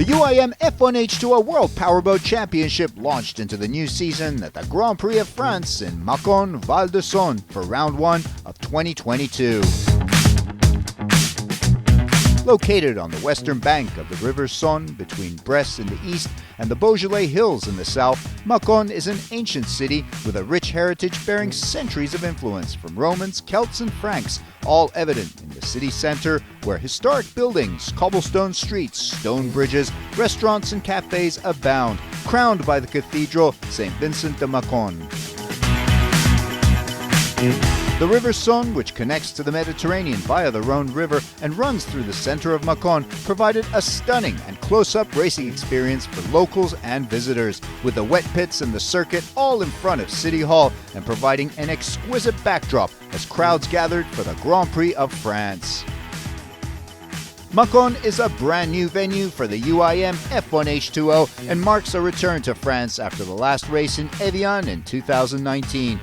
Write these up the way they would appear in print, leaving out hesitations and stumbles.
The UIM F1H2O World Powerboat Championship launched into the new season at the Grand Prix of France in Macon, Val de Saône for round 1 of 2022. Located on the western bank of the River Saône between Brest in the east and the Beaujolais Hills in the south, Macon is an ancient city with a rich heritage bearing centuries of influence from Romans, Celts, and Franks, all evident in the city center where historic buildings, cobblestone streets, stone bridges, restaurants, and cafes abound, crowned by the cathedral St. Vincent de Macon. The River Saône, which connects to the Mediterranean via the Rhone River and runs through the center of Macon, provided a stunning and close-up racing experience for locals and visitors, with the wet pits and the circuit all in front of City Hall and providing an exquisite backdrop as crowds gathered for the Grand Prix of France. Macon is a brand new venue for the UIM F1H2O and marks a return to France after the last race in Evian in 2019.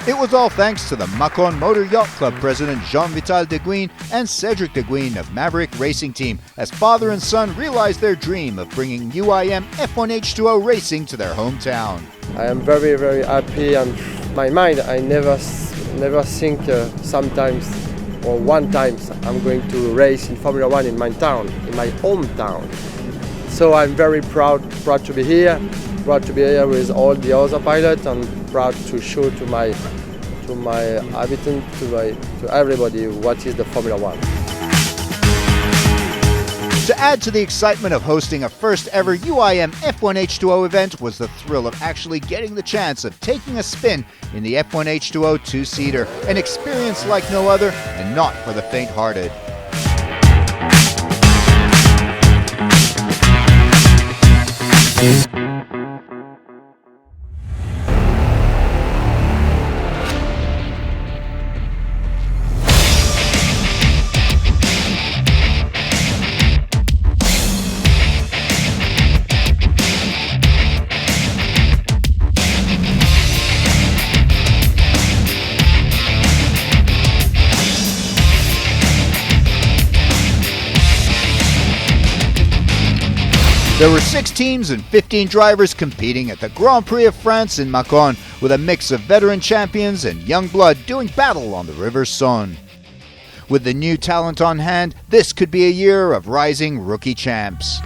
It was all thanks to the Macon Motor Yacht Club president Jean-Vital Deguine and Cedric Deguine of Maverick Racing Team, as father and son realized their dream of bringing UIM F1H2O racing to their hometown. I am very, very happy, and my mind, I never think sometimes or one time I'm going to race in Formula One in my town, in my hometown. So I'm very proud to be here with all the other pilots, and proud to show to my inhabitants, to everybody what is the Formula One. To add to the excitement of hosting a first ever UIM F1H2O event was the thrill of actually getting the chance of taking a spin in the F1H2O two-seater, an experience like no other and not for the faint-hearted. There were 6 teams and 15 drivers competing at the Grand Prix of France in Macon, with a mix of veteran champions and young blood doing battle on the River Saône. With the new talent on hand, this could be a year of rising rookie champs.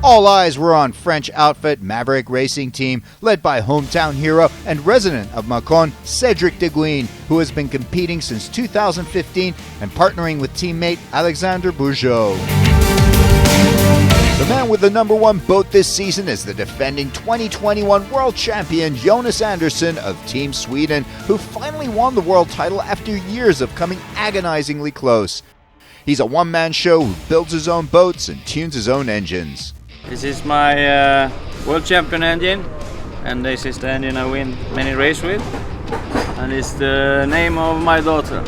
All eyes were on French outfit Maverick Racing Team, led by hometown hero and resident of Macon, Cedric Deguine, who has been competing since 2015 and partnering with teammate Alexander Bourgeot. The man with the #1 boat this season is the defending 2021 world champion Jonas Andersson of Team Sweden, who finally won the world title after years of coming agonizingly close. He's a one-man show who builds his own boats and tunes his own engines. This is my world champion engine, and this is the engine I win many races with, and it's the name of my daughter.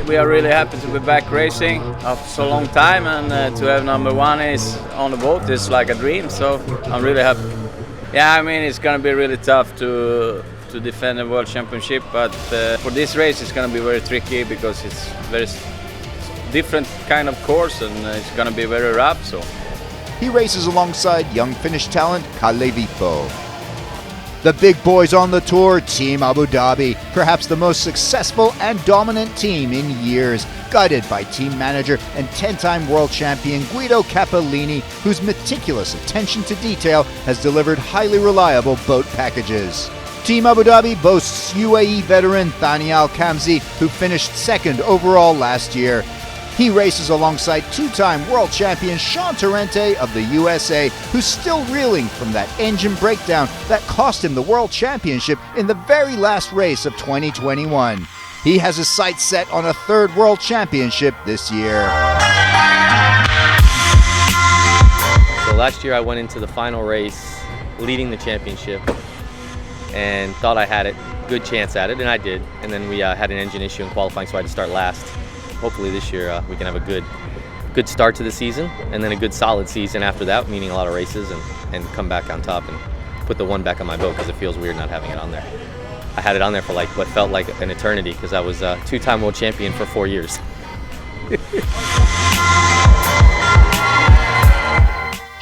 We are really happy to be back racing after so long time, and to have #1 is on the boat is like a dream, so I'm really happy. Yeah, I mean, it's going to be really tough to defend the world championship, but for this race it's going to be very tricky because it's very different kind of course, and it's going to be very rough. So he races alongside young Finnish talent Kalle Vippo. The big boys on the tour, Team Abu Dhabi, perhaps the most successful and dominant team in years, guided by team manager and 10-time world champion Guido Capellini, whose meticulous attention to detail has delivered highly reliable boat packages. Team Abu Dhabi boasts UAE veteran Thani Al-Kamzi, who finished 2nd overall last year. He races alongside 2-time world champion Sean Torrente of the USA, who's still reeling from that engine breakdown that cost him the world championship in the very last race of 2021. He has his sights set on a 3rd world championship this year. So last year I went into the final race leading the championship and thought I had a good chance at it, and I did. And then we had an engine issue in qualifying, so I had to start last. Hopefully this year we can have a good start to the season, and then a good solid season after that, meaning a lot of races, and come back on top and put the one back on my boat, because it feels weird not having it on there. I had it on there for like what felt like an eternity, because I was a 2-time world champion for 4 years.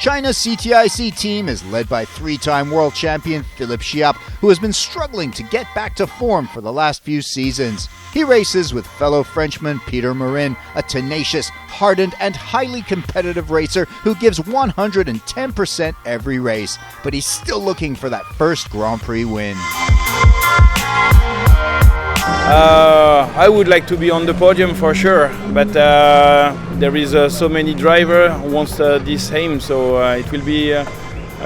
China's CTIC team is led by three-time world champion Philipp Schiap, who has been struggling to get back to form for the last few seasons. He races with fellow Frenchman Peter Marin, a tenacious, hardened, and highly competitive racer who gives 110% every race, but he's still looking for that first Grand Prix win. I would like to be on the podium for sure, but there is so many drivers who wants this aim, so it will be a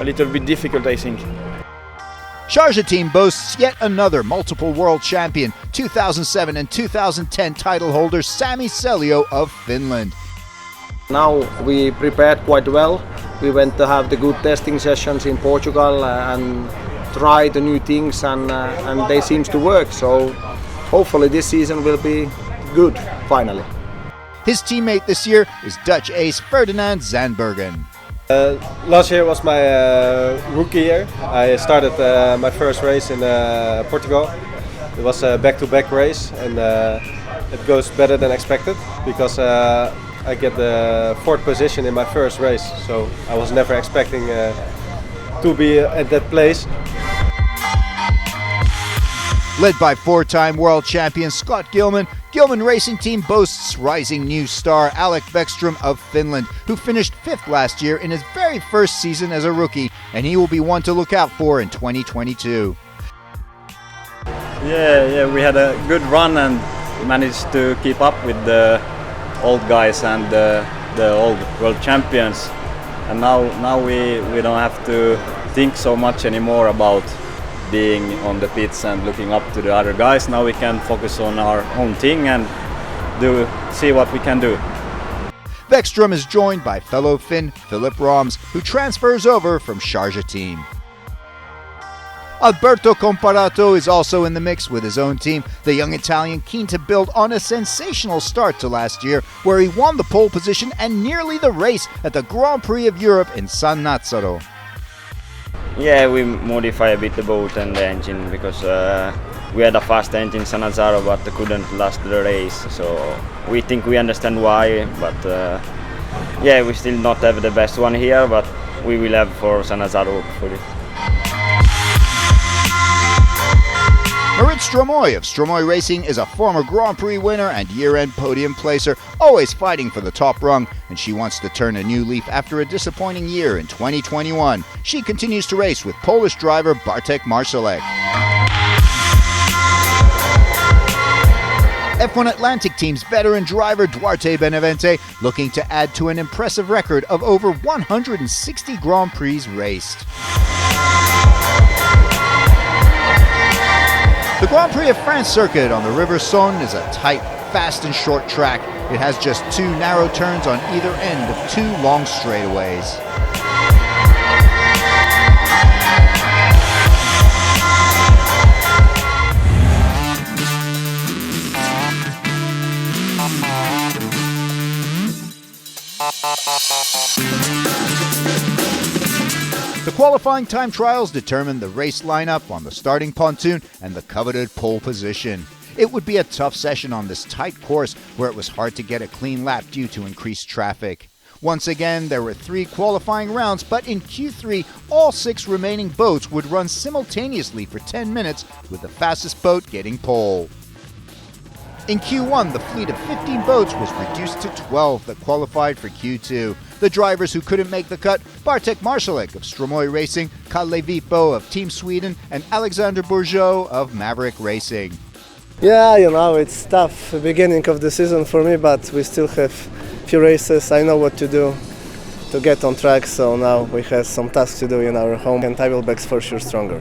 little bit difficult, I think. Sharjah team boasts yet another multiple world champion, 2007 and 2010 title holder Sami Seljo of Finland. Now we prepared quite well. We went to have the good testing sessions in Portugal and try the new things, and they seem to work. So hopefully this season will be good finally. His teammate this year is Dutch ace Ferdinand Zandbergen. Last year was my rookie year. I started my first race in Portugal. It was a back-to-back race, and it goes better than expected because I get the fourth position in my first race. So I was never expecting to be at that place. Led by four-time world champion Scott Gilman, Gilman Racing Team boasts rising new star Alec Bäckström of Finland, who finished 5th last year in his very first season as a rookie, and he will be one to look out for in 2022. Yeah, we had a good run and managed to keep up with the old guys and the old world champions. And now we don't have to think so much anymore about being on the pits and looking up to the other guys. Now we can focus on our own thing and see what we can do. Bäckström is joined by fellow Finn Philip Roms, who transfers over from Sharjah team. Alberto Comparato is also in the mix with his own team, the young Italian keen to build on a sensational start to last year, where he won the pole position and nearly the race at the Grand Prix of Europe in San Nazzaro. Yeah, we modify a bit the boat and the engine because we had a fast engine in San Nazzaro but couldn't last the race, so we think we understand why, but yeah, we still not have the best one here, but we will have for San Nazzaro hopefully. Marit Stromoy of Stromoy Racing is a former Grand Prix winner and year-end podium placer, always fighting for the top rung, and she wants to turn a new leaf after a disappointing year in 2021. She continues to race with Polish driver Bartek Marszalek. F1 Atlantic Team's veteran driver Duarte Benavente looking to add to an impressive record of over 160 Grand Prix raced. The Grand Prix of France circuit on the River Saône is a tight, fast and short track. It has just 2 narrow turns on either end of 2 long straightaways. The qualifying time trials determined the race lineup on the starting pontoon and the coveted pole position. It would be a tough session on this tight course where it was hard to get a clean lap due to increased traffic. Once again, there were 3 qualifying rounds, but in Q3, all 6 remaining boats would run simultaneously for 10 minutes, with the fastest boat getting pole. In Q1, the fleet of 15 boats was reduced to 12 that qualified for Q2. The drivers who couldn't make the cut, Bartek Marszalek of Stromoy Racing, Kalle Vipo of Team Sweden, and Alexander Bourgeot of Maverick Racing. Yeah, it's tough beginning of the season for me, but we still have few races. I know what to do to get on track, so now we have some tasks to do in our home, and I will be for sure stronger.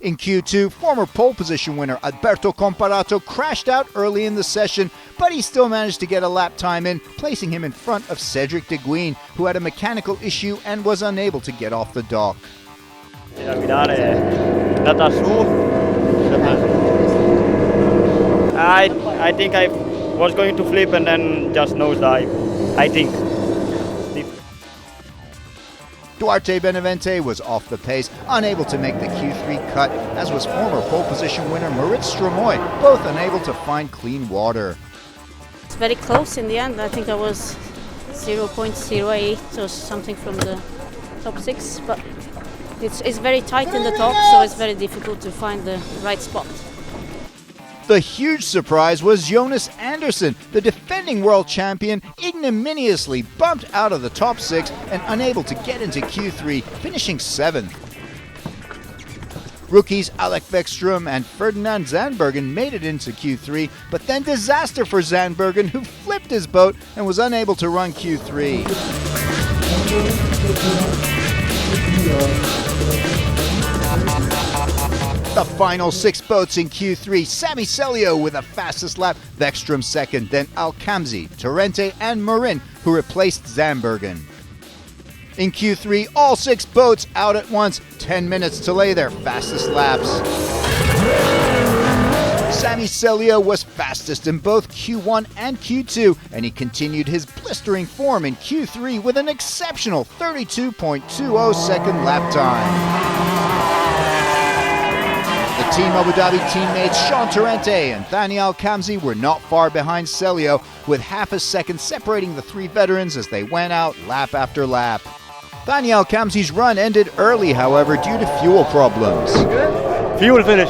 In Q2, former pole position winner Alberto Comparato crashed out early in the session, but he still managed to get a lap time in, placing him in front of Cedric de Guin, who had a mechanical issue and was unable to get off the dock. I think I was going to flip and then just nosedive, I think. Duarte Benavente was off the pace, unable to make the Q3 cut, as was former pole position winner Marit Stromoy, both unable to find clean water. It's very close in the end. I think I was 0.08 or something from the top 6, but it's very tight in the top, so it's very difficult to find the right spot. The huge surprise was Jonas Andersson, the defending world champion, ignominiously bumped out of the top 6 and unable to get into Q3, finishing 7th. Rookies Alec Vekstrom and Ferdinand Zandbergen made it into Q3, but then disaster for Zandbergen, who flipped his boat and was unable to run Q3. The final 6 boats in Q3, Sami Celio with the fastest lap, Vekstrom second, then Alcamzi, Torrente and Marin, who replaced Zandbergen. In Q3, all 6 boats out at once, 10 minutes to lay their fastest laps. Sami Celio was fastest in both Q1 and Q2, and he continued his blistering form in Q3 with an exceptional 32.20 second lap time. The Team Abu Dhabi teammates Sean Torrente and Thani Alcamzi were not far behind Celio, with half a second separating the 3 veterans as they went out lap after lap. Thani Alcamzi's run ended early, however, due to fuel problems. Fuel finish.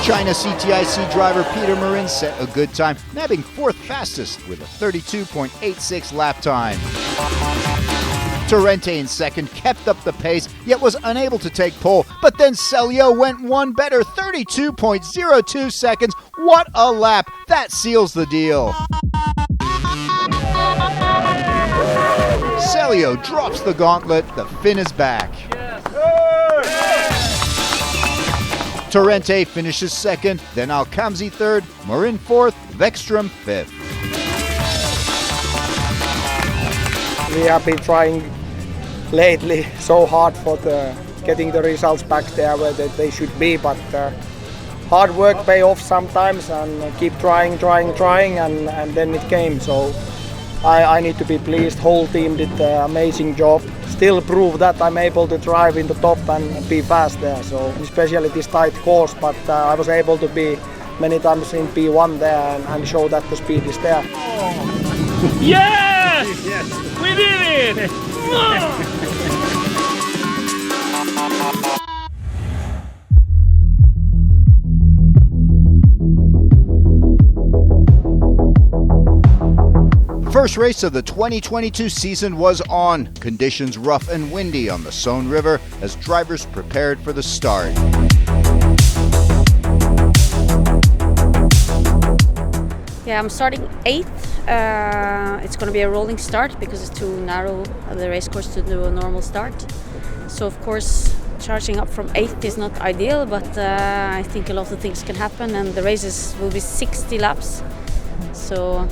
China CTIC driver Peter Marin set a good time, nabbing 4th fastest with a 32.86 lap time. Torrente in second kept up the pace, yet was unable to take pole, but then Celio went one better, 32.02 seconds. What a lap! That seals the deal. Celio drops the gauntlet, the fin is back. Torrente finishes second, then Alcamzi third, Marin fourth, Vekstrom fifth. We have been trying lately so hard for getting the results back there where they should be, but hard work pay off sometimes, and keep trying, and then it came. So I need to be pleased. Whole team did an amazing job. Still prove that I'm able to drive in the top and be fast there. So especially this tight course, but I was able to be many times in P1 there and show that the speed is there. Yes! We did it! First race of the 2022 season was on. Conditions rough and windy on the Saône River as drivers prepared for the start. Yeah, I'm starting 8th. It's going to be a rolling start because it's too narrow the race course to do a normal start. So of course charging up from 8th is not ideal, but I think a lot of things can happen, and the races will be 60 laps. So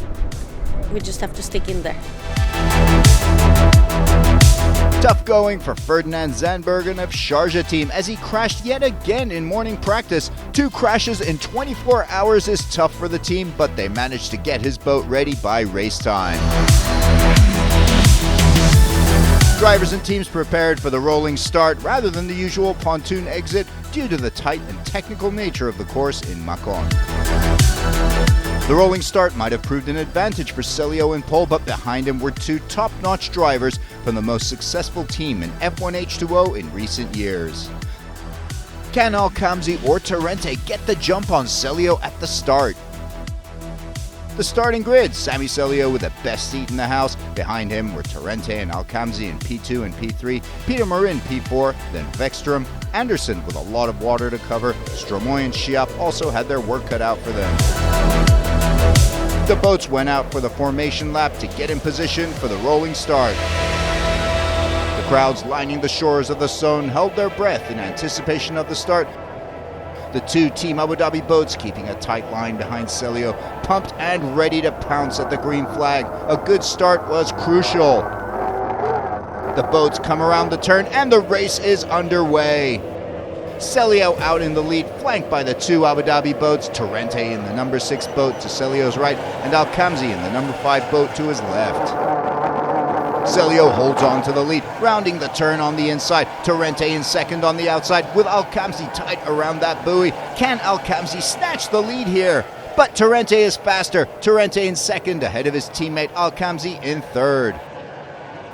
we just have to stick in there. Tough going for Ferdinand Zandbergen of Sharjah team as he crashed yet again in morning practice. 2 crashes in 24 hours is tough for the team, but they managed to get his boat ready by race time. Drivers and teams prepared for the rolling start rather than the usual pontoon exit due to the tight and technical nature of the course in Macon. The rolling start might have proved an advantage for Celio in pole, but behind him were 2 top-notch drivers from the most successful team in F1H2O in recent years. Can Alcamzi or Torrente get the jump on Celio at the start? The starting grid, Sami Celio with the best seat in the house. Behind him were Torrente and Alcamzi in P2 and P3, Peter Marin P4, then Vekstrom, Andersson with a lot of water to cover. Stromoy and Schiap also had their work cut out for them. The boats went out for the formation lap to get in position for the rolling start. The crowds lining the shores of the Saône held their breath in anticipation of the start. The 2 Team Abu Dhabi boats keeping a tight line behind Celio, pumped and ready to pounce at the green flag. A good start was crucial. The boats come around the turn and the race is underway. Celio out in the lead, flanked by the 2 Abu Dhabi boats, Torrente in the number 6 boat to Celio's right, and Alcamzi in the number 5 boat to his left. Celio holds on to the lead, rounding the turn on the inside. Torrente in second on the outside, with Alcamzi tight around that buoy. Can Alcamzi snatch the lead here? But Torrente is faster. Torrente in second, ahead of his teammate Alcamzi in third.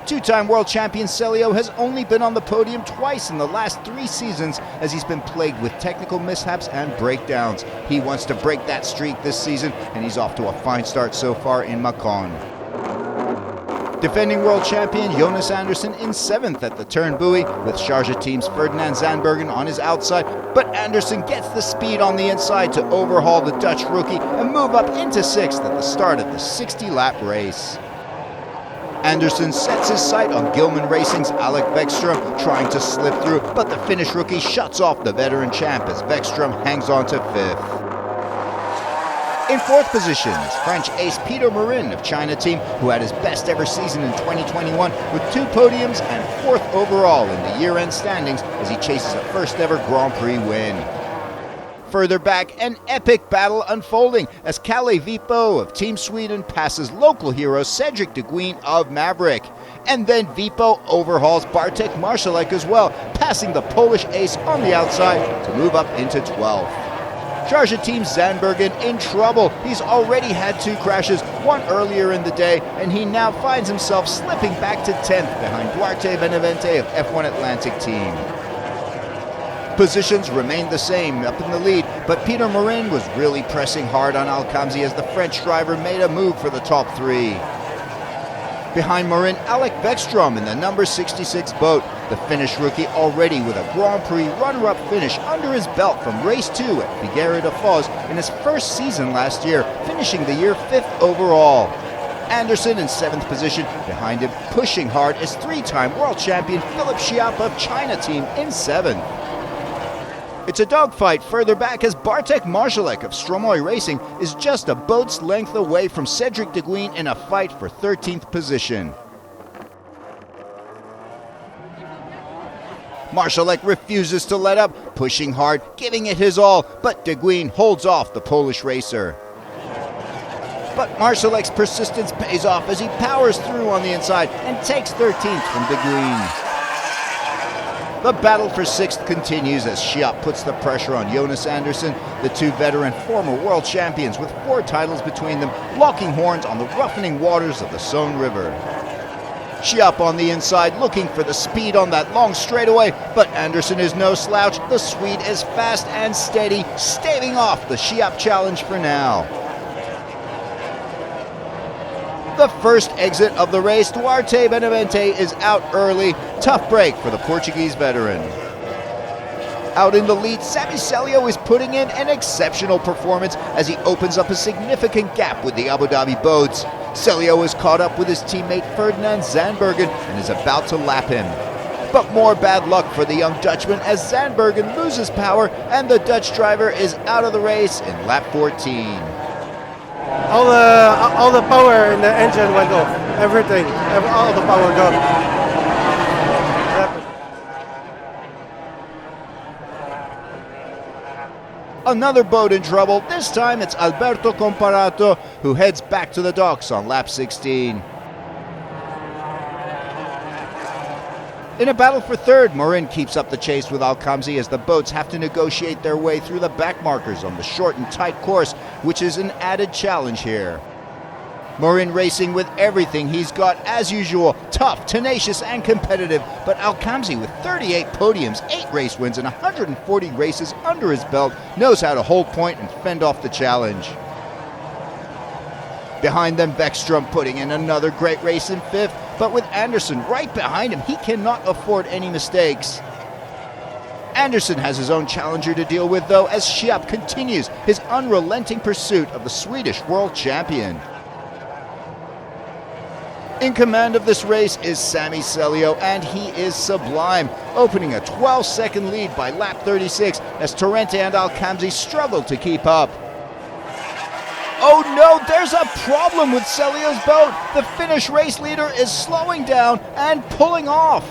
Two-time world champion Celio has only been on the podium twice in the last 3 seasons as he's been plagued with technical mishaps and breakdowns. He wants to break that streak this season, and he's off to a fine start so far in Macon. Defending world champion Jonas Andersson in 7th at the turn buoy, with Sharjah team's Ferdinand Zandbergen on his outside, but Andersson gets the speed on the inside to overhaul the Dutch rookie and move up into 6th at the start of the 60-lap race. Andersson sets his sight on Gilman Racing's Alec Bäckström, trying to slip through, but the Finnish rookie shuts off the veteran champ as Bäckström hangs on to 5th. In 4th position is French ace Peter Marin of China team, who had his best ever season in 2021 with 2 podiums and 4th overall in the year-end standings as he chases a first ever Grand Prix win. Further back, an epic battle unfolding as Kalle Vipo of Team Sweden passes local hero Cedric de Guin of Maverick. And then Vipo overhauls Bartek Marszalek as well, passing the Polish ace on the outside to move up into 12th. Sharjah team's Zandbergen in trouble. He's already had 2 crashes, one earlier in the day, and he now finds himself slipping back to 10th behind Duarte Benavente of F1 Atlantic team. Positions remained the same up in the lead, but Peter Marin was really pressing hard on Alcamzi as the French driver made a move for the top 3. Behind Marin, Alec Bäckström in the number 66 boat, the Finnish rookie already with a Grand Prix runner-up finish under his belt from race 2 at Figueira da Foz in his first season last year, finishing the year 5th overall. Andersson in 7th position, behind him pushing hard is 3-time world champion Philipp Schiap of China team in 7th. It's a dogfight further back as Bartek Marszalek of Stromoy Racing is just a boat's length away from Cedric de Guin in a fight for 13th position. Marszalek refuses to let up, pushing hard, giving it his all, but de Guin holds off the Polish racer. But Marszalek's persistence pays off as he powers through on the inside and takes 13th from de Guin. The battle for 6th continues as Schiap puts the pressure on Jonas Andersson, the 2 veteran former world champions with 4 titles between them, locking horns on the roughening waters of the Saône River. Schiap on the inside looking for the speed on that long straightaway, but Andersson is no slouch. The Swede is fast and steady, staving off the Schiap challenge for now. The first exit of the race, Duarte Benavente is out early. Tough break for the Portuguese veteran. Out in the lead, Sami Celio is putting in an exceptional performance as he opens up a significant gap with the Abu Dhabi boats. Celio is caught up with his teammate Ferdinand Zandbergen and is about to lap him. But more bad luck for the young Dutchman as Zandbergen loses power and the Dutch driver is out of the race in lap 14. All the power in the engine went off. Everything, all the power gone. Another boat in trouble. This time it's Alberto Comparato who heads back to the docks on lap 16. In a battle for 3rd, Marin keeps up the chase with Alcamzi as the boats have to negotiate their way through the back markers on the short and tight course, which is an added challenge here. Marin racing with everything he's got as usual, tough, tenacious and competitive, but Alcamzi with 38 podiums, 8 race wins and 140 races under his belt knows how to hold point and fend off the challenge. Behind them, Bäckström putting in another great race in 5th, but with Andersson right behind him, he cannot afford any mistakes. Andersson has his own challenger to deal with though as Schiap continues his unrelenting pursuit of the Swedish world champion. In command of this race is Sami Celio, and he is sublime, opening a 12-second lead by lap 36 as Torrente and Alcamzi struggle to keep up. Oh no, there's a problem with Celio's boat. The Finnish race leader is slowing down and pulling off.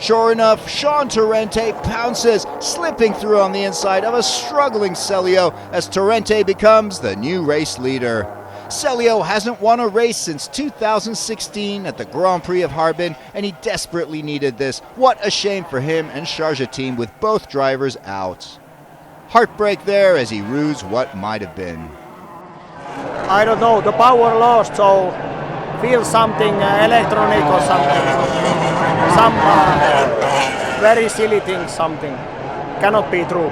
Sure enough, Sean Torrente pounces, slipping through on the inside of a struggling Celio as Torrente becomes the new race leader. Celio hasn't won a race since 2016 at the Grand Prix of Harbin, and he desperately needed this. What a shame for him and Sharjah team with both drivers out. Heartbreak there as he rues what might have been. I don't know, the power lost, so feel something electronic or something. Some very silly thing, something. Cannot be true.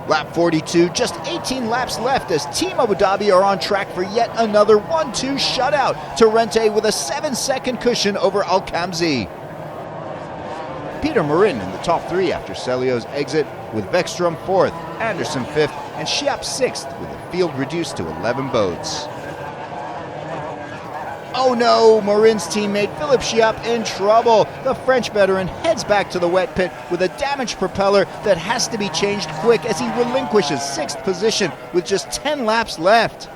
Lap 42, just 18 laps left as Team Abu Dhabi are on track for yet another 1-2 shutout. Torrente with a 7-second cushion over Al-Khamzi. Peter Marin in the top three after Celio's exit, with Vekstrom fourth, Anderson fifth, and Schiap sixth, with the field reduced to 11 boats. Oh no, Marin's teammate Philippe Schiap in trouble. The French veteran heads back to the wet pit with a damaged propeller that has to be changed quick as he relinquishes sixth position with just 10 laps left.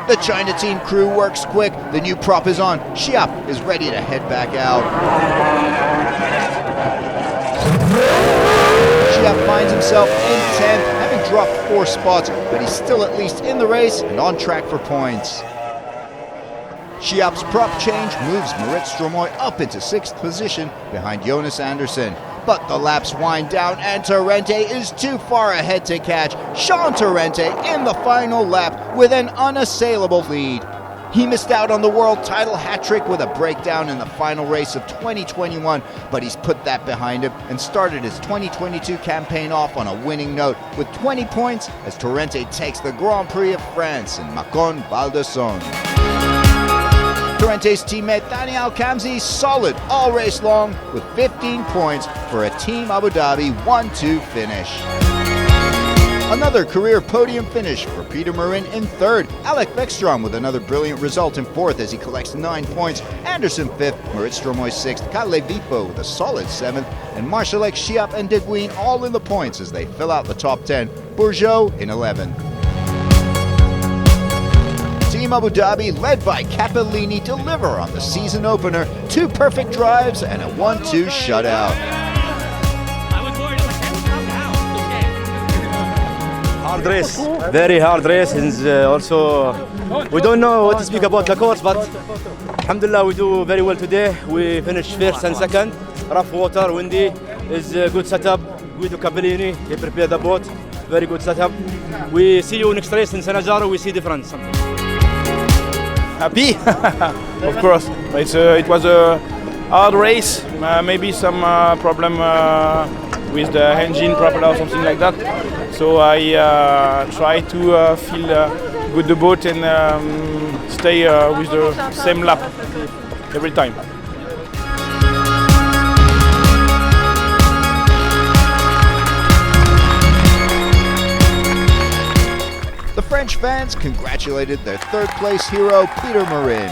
The China team crew works quick. The new prop is on. Schiap is ready to head back out. Schiap finds himself in 10th, having dropped 4 spots, but he's still at least in the race and on track for points. Schiap's prop change moves Marit Stromoy up into 6th position behind Jonas Andersen. But the laps wind down and Torrente is too far ahead to catch. Sean Torrente in the final lap with an unassailable lead. He missed out on the world title hat-trick with a breakdown in the final race of 2021, but he's put that behind him and started his 2022 campaign off on a winning note with 20 points as Torrente takes the Grand Prix of France in Macon, Val d'Isonne. Torrente's teammate Thani Al-Khamzi solid all race long with 15 points for a Team Abu Dhabi 1-2 finish. Another career podium finish for Peter Marin in third. Alec Vekstrom with another brilliant result in fourth as he collects 9 points. Anderson fifth, Marit Stromoy sixth, Kalle Vipo with a solid seventh, and Marsalek, Schiap and De Guin all in the points as they fill out the top 10. Bourgeot in 11th. Team Abu Dhabi, led by Capellini, deliver on the season opener. 2 perfect drives and a 1-2 shutout. Hard race, very hard race, and also we don't know what to speak about the course, but alhamdulillah we do very well today. We finished first and second. Rough water, windy, is a good setup. Guido Capellini, he prepared the boat, very good setup. We see you next race in Sanazaro, we see difference. Happy? Of course. It was a hard race, maybe some problem with the engine propeller or something like that. So I try to feel good the boat and stay with the same lap every time. The French fans congratulated their third-place hero, Peter Marin.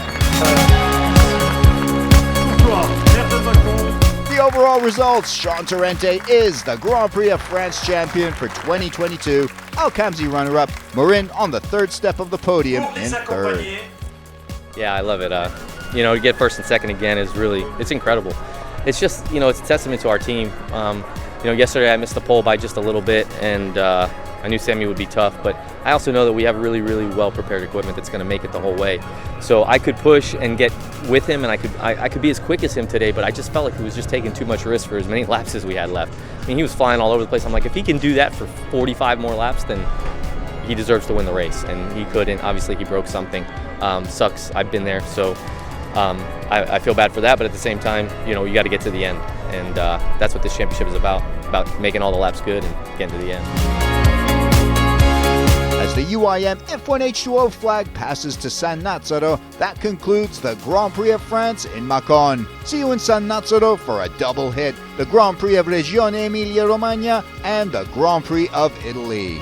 The overall results, Sean Torrente is the Grand Prix of France champion for 2022, Al-Khamzi runner-up, Marin on the third step of the podium in third. Yeah, I love it. To get first and second again is really, it's incredible. It's just, it's a testament to our team. Yesterday I missed the pole by just a little bit, and I knew Sammy would be tough, but I also know that we have really, really well-prepared equipment that's going to make it the whole way. So I could push and get with him, and I could be as quick as him today, but I just felt like he was just taking too much risk for as many laps as we had left. I mean, he was flying all over the place. I'm like, if he can do that for 45 more laps, then he deserves to win the race, and he couldn't. Obviously, he broke something. Sucks. I've been there, so I feel bad for that, but at the same time, you got to get to the end, and that's what this championship is about making all the laps good and getting to the end. As the UIM F1H2O flag passes to San Nazzaro, that concludes the Grand Prix of France in Macon. See you in San Nazzaro for a double hit, the Grand Prix of Regione Emilia-Romagna and the Grand Prix of Italy.